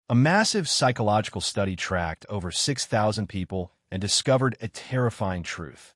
A massive psychological study tracked over 6,000 people and discovered a terrifying truth.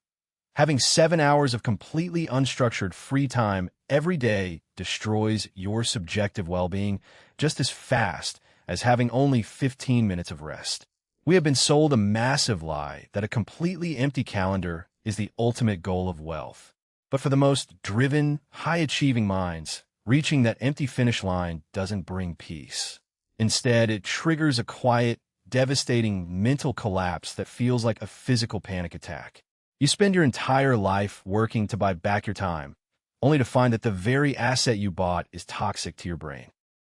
Having 7 hours of completely unstructured free time every day destroys your subjective well-being just as fast as having only 15 minutes of rest. We have been sold a massive lie that a completely empty calendar is the ultimate goal of wealth. But for the most driven, high-achieving minds, reaching that empty finish line doesn't bring peace. Instead, it triggers a quiet, devastating mental collapse that feels like a physical panic attack. You spend your entire life working to buy back your time, only to find that the very asset you bought is toxic to your brain.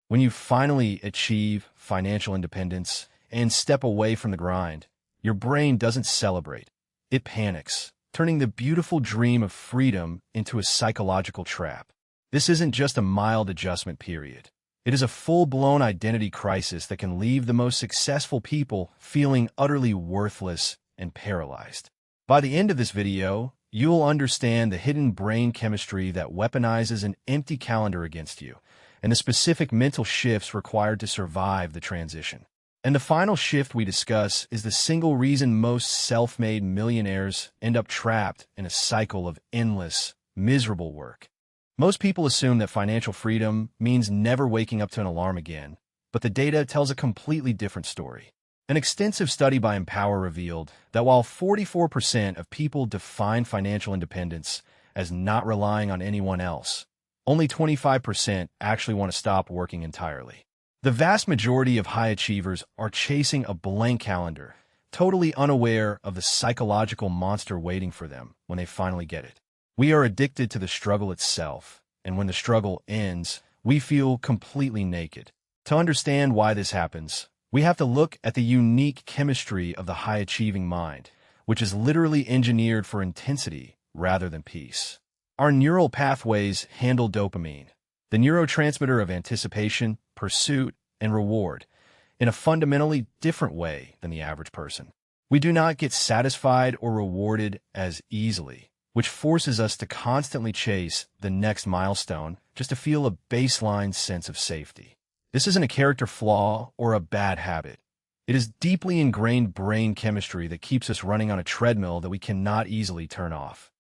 When you finally achieve financial independence and step away from the grind, your brain doesn't celebrate. It panics, turning the beautiful dream of freedom into a psychological trap. This isn't just a mild adjustment period. It is a full-blown identity crisis that can leave the most successful people feeling utterly worthless and paralyzed. By the end of this video, you'll understand the hidden brain chemistry that weaponizes an empty calendar against you, and the specific mental shifts required to survive the transition. And the final shift we discuss is the single reason most self-made millionaires end up trapped in a cycle of endless, miserable work. Most people assume that financial freedom means never waking up to an alarm again, but the data tells a completely different story. An extensive study by Empower revealed that while 44% of people define financial independence as not relying on anyone else, only 25% actually want to stop working entirely. The vast majority of high achievers are chasing a blank calendar, totally unaware of the psychological monster waiting for them when they finally get it. We are addicted to the struggle itself, and when the struggle ends, we feel completely naked. To understand why this happens, we have to look at the unique chemistry of the high-achieving mind, which is literally engineered for intensity rather than peace. Our neural pathways handle dopamine, the neurotransmitter of anticipation, pursuit, and reward, in a fundamentally different way than the average person. We do not get satisfied or rewarded as easily, which forces us to constantly chase the next milestone just to feel a baseline sense of safety. This isn't a character flaw or a bad habit. It is deeply ingrained brain chemistry that keeps us running on a treadmill that we cannot easily turn off.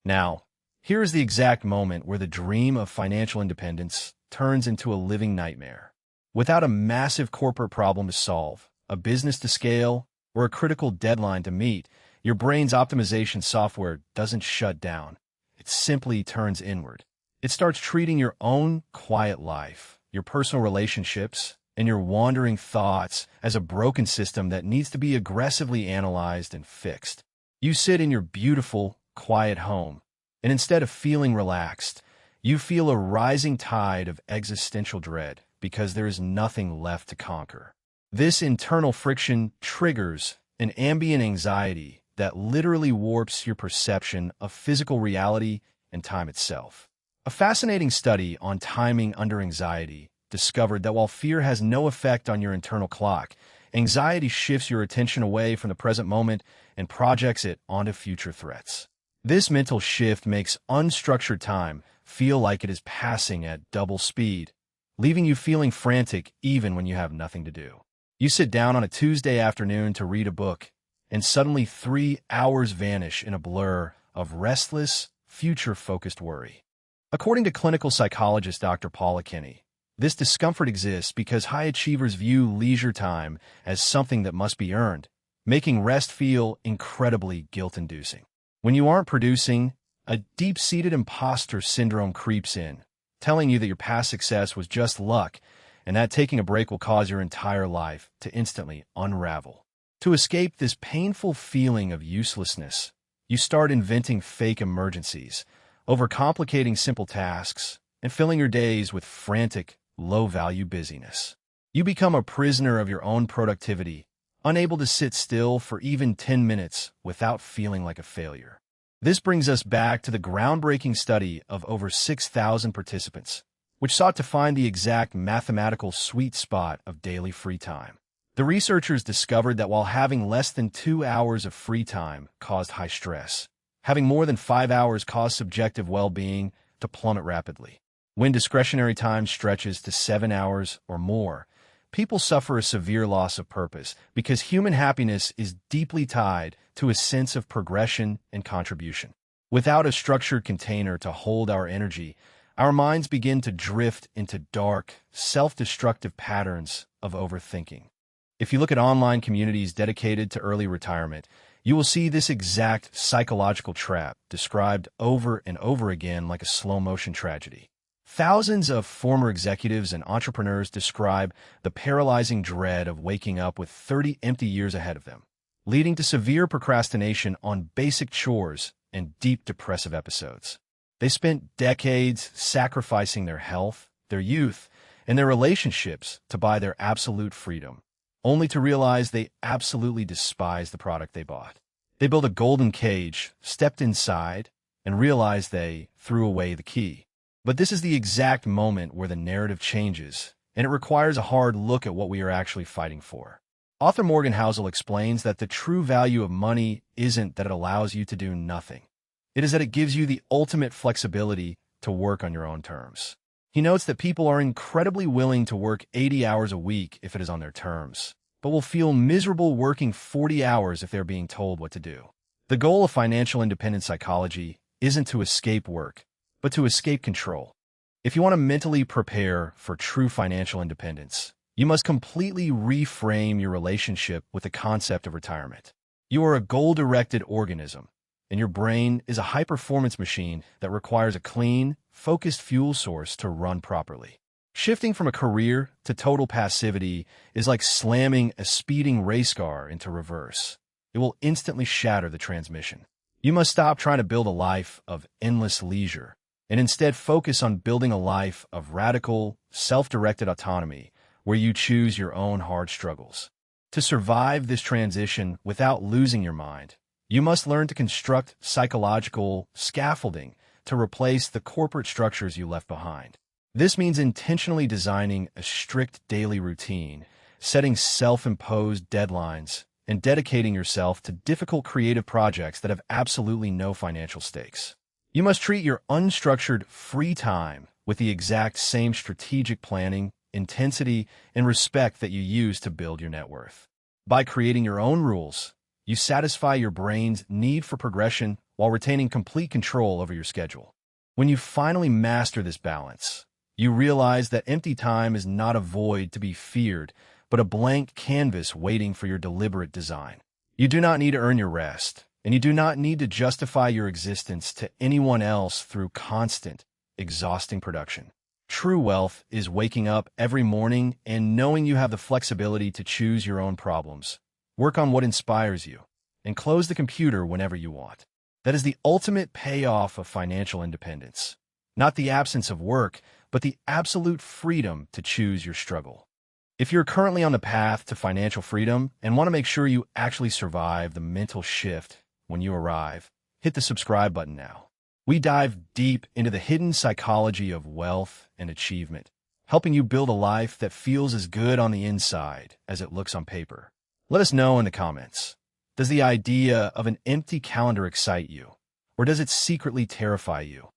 Now, here is the exact moment where the dream of financial independence turns into a living nightmare. Without a massive corporate problem to solve, a business to scale, or a critical deadline to meet, your brain's optimization software doesn't shut down. It simply turns inward. It starts treating your own quiet life, your personal relationships, and your wandering thoughts as a broken system that needs to be aggressively analyzed and fixed. You sit in your beautiful, quiet home, and instead of feeling relaxed, you feel a rising tide of existential dread because there is nothing left to conquer. This internal friction triggers an ambient anxiety that literally warps your perception of physical reality and time itself. A fascinating study on timing under anxiety discovered that while fear has no effect on your internal clock, anxiety shifts your attention away from the present moment and projects it onto future threats. This mental shift makes unstructured time feel like it is passing at double speed, leaving you feeling frantic even when you have nothing to do. You sit down on a Tuesday afternoon to read a book, and suddenly 3 hours vanish in a blur of restless, future-focused worry. According to clinical psychologist Dr. Paula Kinney, this discomfort exists because high achievers view leisure time as something that must be earned, making rest feel incredibly guilt-inducing. When you aren't producing, a deep-seated imposter syndrome creeps in, telling you that your past success was just luck and that taking a break will cause your entire life to instantly unravel. To escape this painful feeling of uselessness, you start inventing fake emergencies, overcomplicating simple tasks, and filling your days with frantic, low-value busyness. You become a prisoner of your own productivity, unable to sit still for even 10 minutes without feeling like a failure. This brings us back to the groundbreaking study of over 6,000 participants, which sought to find the exact mathematical sweet spot of daily free time. The researchers discovered that while having less than 2 hours of free time caused high stress, having more than 5 hours caused subjective well-being to plummet rapidly. When discretionary time stretches to 7 hours or more, People suffer a severe loss of purpose because human happiness is deeply tied to a sense of progression and contribution. Without a structured container to hold our energy, our minds begin to drift into dark, self-destructive patterns of overthinking. If you look at online communities dedicated to early retirement, you will see this exact psychological trap described over and over again like a slow-motion tragedy. Thousands of former executives and entrepreneurs describe the paralyzing dread of waking up with 30 empty years ahead of them, leading to severe procrastination on basic chores and deep depressive episodes. They spent decades sacrificing their health, their youth, and their relationships to buy their absolute freedom, only to realize they absolutely despise the product they bought. They built a golden cage, stepped inside, and realized they threw away the key. But this is the exact moment where the narrative changes, and it requires a hard look at what we are actually fighting for. Author Morgan Housel explains that the true value of money isn't that it allows you to do nothing. It is that it gives you the ultimate flexibility to work on your own terms. He notes that people are incredibly willing to work 80 hours a week if it is on their terms, but will feel miserable working 40 hours if they're being told what to do. The goal of financial independence psychology isn't to escape work, but to escape control. If you want to mentally prepare for true financial independence, you must completely reframe your relationship with the concept of retirement. You are a goal-directed organism, and your brain is a high-performance machine that requires a clean, focused fuel source to run properly. Shifting from a career to total passivity is like slamming a speeding race car into reverse. It will instantly shatter the transmission. You must stop trying to build a life of endless leisure and instead focus on building a life of radical, self-directed autonomy where you choose your own hard struggles. To survive this transition without losing your mind, you must learn to construct psychological scaffolding to replace the corporate structures you left behind. This means intentionally designing a strict daily routine, setting self-imposed deadlines, and dedicating yourself to difficult creative projects that have absolutely no financial stakes. You must treat your unstructured free time with the exact same strategic planning, intensity, and respect that you use to build your net worth. By creating your own rules, you satisfy your brain's need for progression while retaining complete control over your schedule. When you finally master this balance, you realize that empty time is not a void to be feared, but a blank canvas waiting for your deliberate design. You do not need to earn your rest, and you do not need to justify your existence to anyone else through constant, exhausting production. True wealth is waking up every morning and knowing you have the flexibility to choose your own problems, work on what inspires you, and close the computer whenever you want. That is the ultimate payoff of financial independence. Not the absence of work, but the absolute freedom to choose your struggle. If you're currently on the path to financial freedom and want to make sure you actually survive the mental shift when you arrive, hit the subscribe button now. We dive deep into the hidden psychology of wealth and achievement, helping you build a life that feels as good on the inside as it looks on paper. Let us know in the comments. Does the idea of an empty calendar excite you, or does it secretly terrify you?